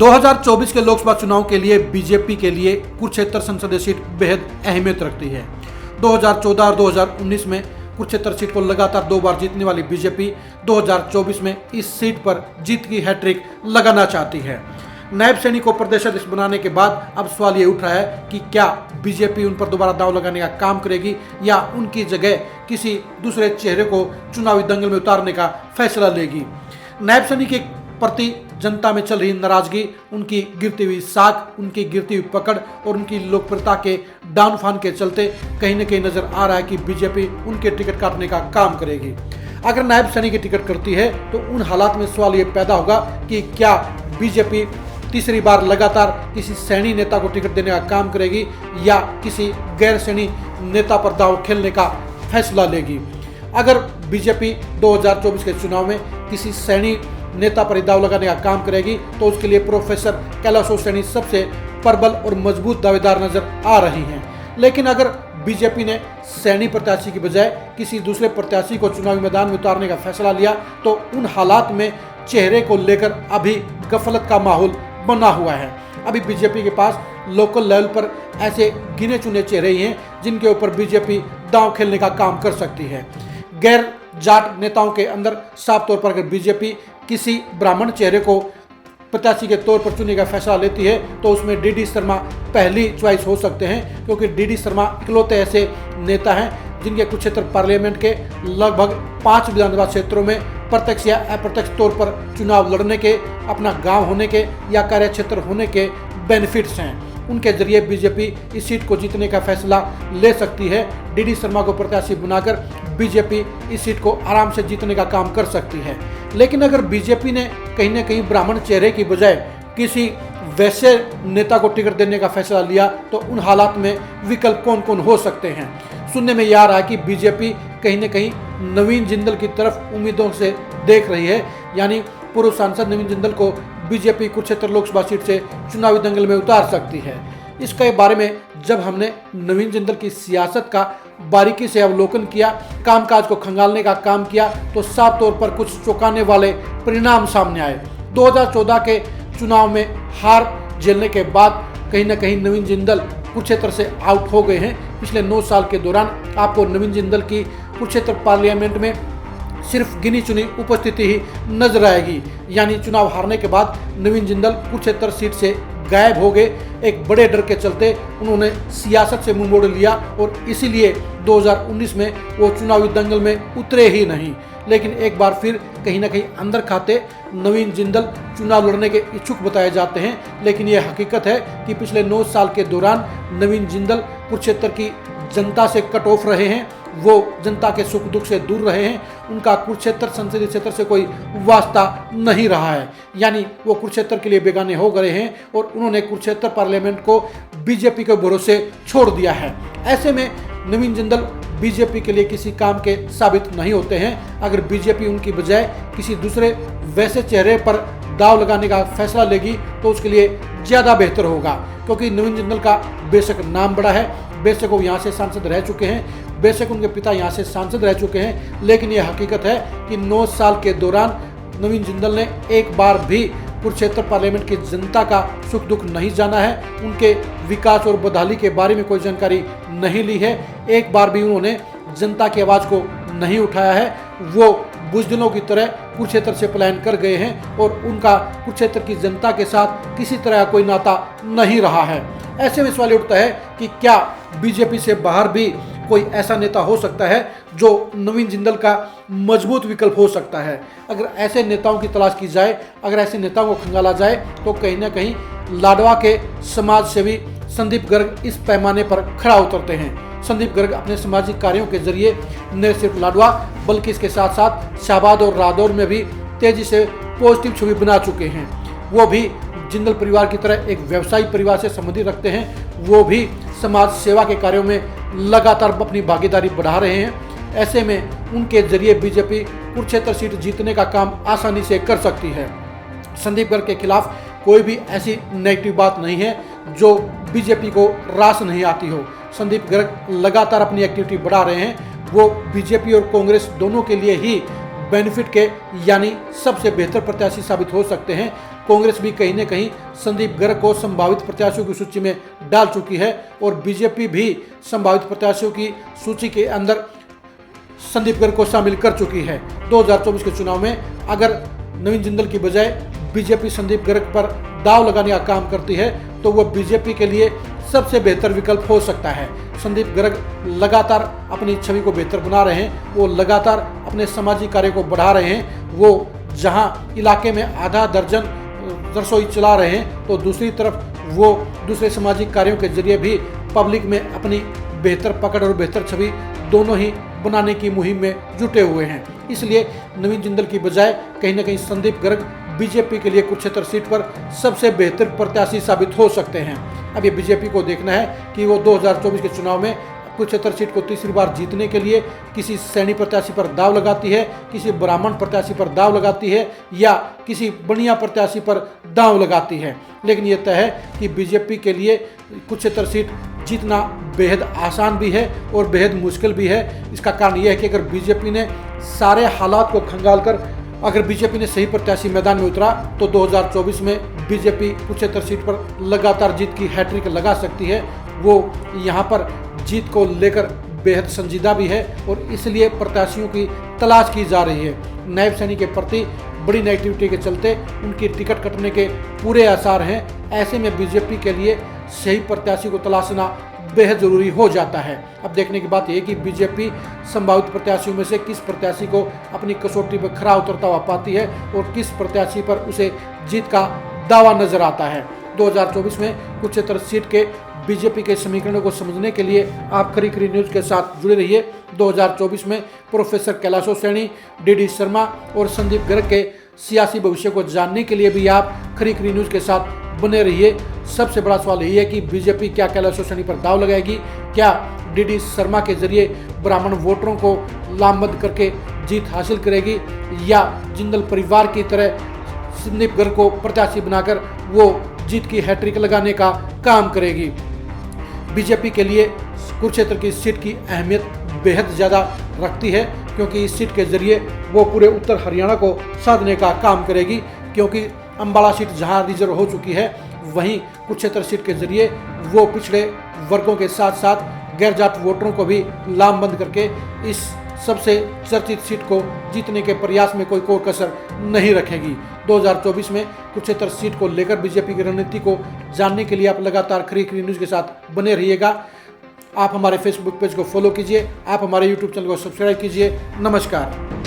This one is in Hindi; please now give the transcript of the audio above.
2024 के लोकसभा चुनाव के लिए बीजेपी के लिए कुरुक्षेत्र संसदीय सीट बेहद अहमियत रखती है। 2014 और 2019 में कुरुक्षेत्र सीट को लगातार 2 बार जीतने वाली बीजेपी 2024 में इस सीट पर जीत की हैट्रिक लगाना चाहती है। नायब सैनी को प्रदेशाध्यक्ष बनाने के बाद अब सवाल ये उठ रहा है कि क्या बीजेपी उन पर दोबारा दांव लगाने का काम करेगी या उनकी जगह किसी दूसरे चेहरे को चुनावी दंगल में उतारने का फैसला लेगी। नायब सैनी के प्रति जनता में चल रही नाराजगी, उनकी गिरती हुई साख, उनकी गिरती हुई पकड़ और उनकी लोकप्रियता के डाउनफॉल के चलते कहीं न कहीं नजर आ रहा है कि बीजेपी उनके टिकट काटने का काम करेगी। अगर नायब सैनी की टिकट करती है तो उन हालात में सवाल ये पैदा होगा कि क्या बीजेपी तीसरी बार लगातार किसी सैनी नेता को टिकट देने का काम करेगी या किसी गैर सैनी नेता पर दांव खेलने का फैसला लेगी। अगर बीजेपी 2024 के चुनाव में किसी सैनी नेता पर दांव लगाने का काम करेगी तो उसके लिए प्रोफेसर कैलाश सैनी सबसे प्रबल और मजबूत दावेदार नजर आ रही हैं। लेकिन अगर बीजेपी ने सैनी प्रत्याशी की बजाय किसी दूसरे प्रत्याशी को चुनावी मैदान में उतारने का फैसला लिया तो उन हालात में चेहरे को लेकर अभी गफलत का माहौल बना हुआ है। अभी बीजेपी के पास लोकल लेवल पर ऐसे गिने चुने चेहरे ही हैं जिनके ऊपर बीजेपी दांव खेलने का काम कर सकती है। गैर जाट नेताओं के अंदर साफ तौर पर अगर बीजेपी किसी ब्राह्मण चेहरे को प्रत्याशी के तौर पर चुनने का फैसला लेती है तो उसमें डीडी शर्मा पहली चॉइस हो सकते हैं, क्योंकि डीडी शर्मा इकलौते ऐसे नेता हैं जिनके कुरुक्षेत्र पार्लियामेंट के लगभग 5 विधानसभा क्षेत्रों में प्रत्यक्ष या अप्रत्यक्ष तौर पर चुनाव लड़ने के, अपना गांव होने के या कार्य क्षेत्र होने के बेनिफिट्स हैं। उनके जरिए बीजेपी इस सीट को जीतने का फैसला ले सकती है। डीडी शर्मा को प्रत्याशी बनाकर बीजेपी इस सीट को आराम से जीतने का काम कर सकती है। लेकिन अगर बीजेपी ने कहीं न कहीं ब्राह्मण चेहरे की बजाय किसी वैसे नेता को टिकट देने का फैसला लिया तो उन हालात में विकल्प कौन कौन हो सकते हैं। सुनने में यह आ रहा है कि बीजेपी कहीं न कहीं नवीन जिंदल की तरफ उम्मीदों से देख रही है, यानी पूर्व सांसद नवीन जिंदल को बीजेपी कुरुक्षेत्र लोकसभा सीट से चुनावी दंगल में उतार सकती है। इसके बारे में जब हमने नवीन जिंदल की सियासत का बारीकी से अवलोकन किया, कामकाज को खंगालने का काम किया तो साफ तौर पर कुछ चौंकाने वाले परिणाम सामने आए। 2014 के चुनाव में हार झेलने के बाद कहीं न कहीं नवीन जिंदल कुरुक्षेत्र से आउट हो गए हैं। पिछले 9 साल के दौरान आपको नवीन जिंदल की कुरुक्षेत्र पार्लियामेंट में सिर्फ गिनी चुनी उपस्थिति ही नजर आएगी, यानी चुनाव हारने के बाद नवीन जिंदल कुरुक्षेत्र सीट से गायब हो गए। एक बड़े डर के चलते उन्होंने सियासत से मुंह मोड़ लिया और इसीलिए 2019 में वो चुनावी दंगल में उतरे ही नहीं। लेकिन एक बार फिर कहीं ना कहीं अंदर खाते नवीन जिंदल चुनाव लड़ने के इच्छुक बताए जाते हैं। लेकिन ये हकीकत है कि पिछले 9 साल के दौरान नवीन जिंदल कुरुक्षेत्र की जनता से कट ऑफ रहे हैं, वो जनता के सुख दुख से दूर रहे हैं। उनका कुरुक्षेत्र संसदीय क्षेत्र से कोई वास्ता नहीं रहा है, यानी वो कुरुक्षेत्र के लिए बेगाने हो गए हैं और उन्होंने कुरुक्षेत्र पार्लियामेंट को बीजेपी के भरोसे छोड़ दिया है। ऐसे में नवीन जिंदल बीजेपी के लिए किसी काम के साबित नहीं होते हैं। अगर बीजेपी उनकी बजाय किसी दूसरे वैसे चेहरे पर दाव लगाने का फैसला लेगी तो उसके लिए ज़्यादा बेहतर होगा, क्योंकि नवीन जिंदल का बेशक नाम बड़ा है, बेशक वो यहाँ से सांसद रह चुके हैं, बेशक उनके पिता यहाँ से सांसद रह चुके हैं, लेकिन ये हकीकत है कि 9 साल के दौरान नवीन जिंदल ने एक बार भी कुरुक्षेत्र पार्लियामेंट की जनता का सुख दुख नहीं जाना है, उनके विकास और बदहाली के बारे में कोई जानकारी नहीं ली है, एक बार भी उन्होंने जनता की आवाज़ को नहीं उठाया है। वो बुजदिलों की तरह कुरुक्षेत्र से पलायन कर गए हैं और उनका कुरुक्षेत्र की जनता के साथ किसी तरह कोई नाता नहीं रहा है। ऐसे में सवाल उठता है कि क्या बीजेपी से बाहर भी कोई ऐसा नेता हो सकता है जो नवीन जिंदल का मजबूत विकल्प हो सकता है। अगर ऐसे नेताओं की तलाश की जाए, अगर ऐसे नेताओं को खंगाला जाए तो कहीं ना कहीं लाडवा के समाज सेवी संदीप गर्ग इस पैमाने पर खड़ा उतरते हैं। संदीप गर्ग अपने सामाजिक कार्यों के जरिए न सिर्फ लाडवा बल्कि इसके साथ साथ शाहबाद और रादौर में भी तेजी से पॉजिटिव छवि बना चुके हैं। वो भी जिंदल परिवार की तरह एक व्यवसायी परिवार से संबंधित रखते हैं, वो भी समाज सेवा के कार्यों में लगातार अपनी भागीदारी बढ़ा रहे हैं। ऐसे में उनके जरिए बीजेपी कुरुक्षेत्र सीट जीतने का काम आसानी से कर सकती है। संदीप गर्ग के खिलाफ कोई भी ऐसी नेगेटिव बात नहीं है जो बीजेपी को रास नहीं आती हो। संदीप गर्ग लगातार अपनी एक्टिविटी बढ़ा रहे हैं, वो बीजेपी और कांग्रेस दोनों के लिए ही बेनिफिट के यानी सबसे बेहतर प्रत्याशी साबित हो सकते हैं। कांग्रेस भी कहीं न कहीं संदीप गर्ग को संभावित प्रत्याशियों की सूची में डाल चुकी है और बीजेपी भी संभावित प्रत्याशियों की सूची के अंदर संदीप गर्ग को शामिल कर चुकी है। 2024 के चुनाव में अगर नवीन जिंदल की बजाय बीजेपी संदीप गर्ग पर दाव लगाने का काम करती है तो वह बीजेपी के लिए सबसे बेहतर विकल्प हो सकता है। संदीप गर्ग लगातार अपनी छवि को बेहतर बना रहे हैं, वो लगातार अपने सामाजिक कार्य को बढ़ा रहे हैं। वो जहां इलाके में आधा दर्जन रसोई चला रहे हैं तो दूसरी तरफ वो दूसरे सामाजिक कार्यों के जरिए भी पब्लिक में अपनी बेहतर पकड़ और बेहतर छवि दोनों ही बनाने की मुहिम में जुटे हुए हैं। इसलिए नवीन जिंदल की बजाय कहीं ना कहीं संदीप गर्ग बीजेपी के लिए कुरुक्षेत्र सीट पर सबसे बेहतर प्रत्याशी साबित हो सकते हैं। अब ये बीजेपी को देखना है कि वो 2024 के चुनाव में कुरुक्षेत्र सीट को तीसरी बार जीतने के लिए किसी सैनी प्रत्याशी पर दाव लगाती है, किसी ब्राह्मण प्रत्याशी पर दाव लगाती है या किसी बनिया प्रत्याशी पर दाव लगाती है। लेकिन ये तय है कि बीजेपी के लिए कुरुक्षेत्र सीट जीतना बेहद आसान भी है और बेहद मुश्किल भी है। इसका कारण यह है कि अगर बीजेपी ने सारे हालात को खंगाल कर अगर बीजेपी ने सही प्रत्याशी मैदान में उतरा तो 2024 में बीजेपी कुरुक्षेत्र सीट पर लगातार जीत की हैट्रिक लगा सकती है। वो यहाँ पर जीत को लेकर बेहद संजीदा भी है और इसलिए प्रत्याशियों की तलाश की जा रही है। नायब सैनी के प्रति बड़ी नेगेटिविटी के चलते उनकी टिकट कटने के पूरे आसार हैं। ऐसे में बीजेपी के लिए सही प्रत्याशी को तलाशना बेहद जरूरी हो जाता है। अब देखने की बात यह कि बीजेपी संभावित प्रत्याशियों में से किस प्रत्याशी को अपनी कसौटी पर खरा उतरता हुआ पाती है और किस प्रत्याशी पर उसे जीत का दावा नजर आता है। 2024 में कुरुक्षेत्र सीट के बीजेपी के समीकरणों को समझने के लिए आप खरी खरी न्यूज के साथ जुड़े रहिए। 2024 में प्रोफेसर कैलाशो सैनी, डीडी शर्मा और संदीप गर्ग के सियासी भविष्य को जानने के लिए भी आप खरी खरी न्यूज के साथ बने रहिए। सबसे बड़ा सवाल यही है कि बीजेपी क्या कैलाशो सैनी पर दाव लगाएगी, क्या डीडी शर्मा के जरिए ब्राह्मण वोटरों को लामबंद करके जीत हासिल करेगी या जिंदल परिवार की तरह संदीप गर्ग को प्रत्याशी बनाकर वो जीत की हैट्रिक लगाने का काम करेगी। बीजेपी के लिए कुरुक्षेत्र की सीट की अहमियत बेहद ज़्यादा रखती है क्योंकि इस सीट के जरिए वो पूरे उत्तर हरियाणा को साधने का काम करेगी। क्योंकि अंबाला सीट जहां रिजर्व हो चुकी है वहीं कुरुक्षेत्र सीट के जरिए वो पिछड़े वर्गों के साथ साथ गैर जाट वोटरों को भी लामबंद करके इस सबसे चर्चित सीट को जीतने के प्रयास में कोई कोर कसर नहीं रखेगी। 2024 में कुरुक्षेत्र सीट को लेकर बीजेपी की रणनीति को जानने के लिए आप लगातार खरी खरी न्यूज़ के साथ बने रहिएगा। आप हमारे फेसबुक पेज को फॉलो कीजिए, आप हमारे यूट्यूब चैनल को सब्सक्राइब कीजिए। नमस्कार।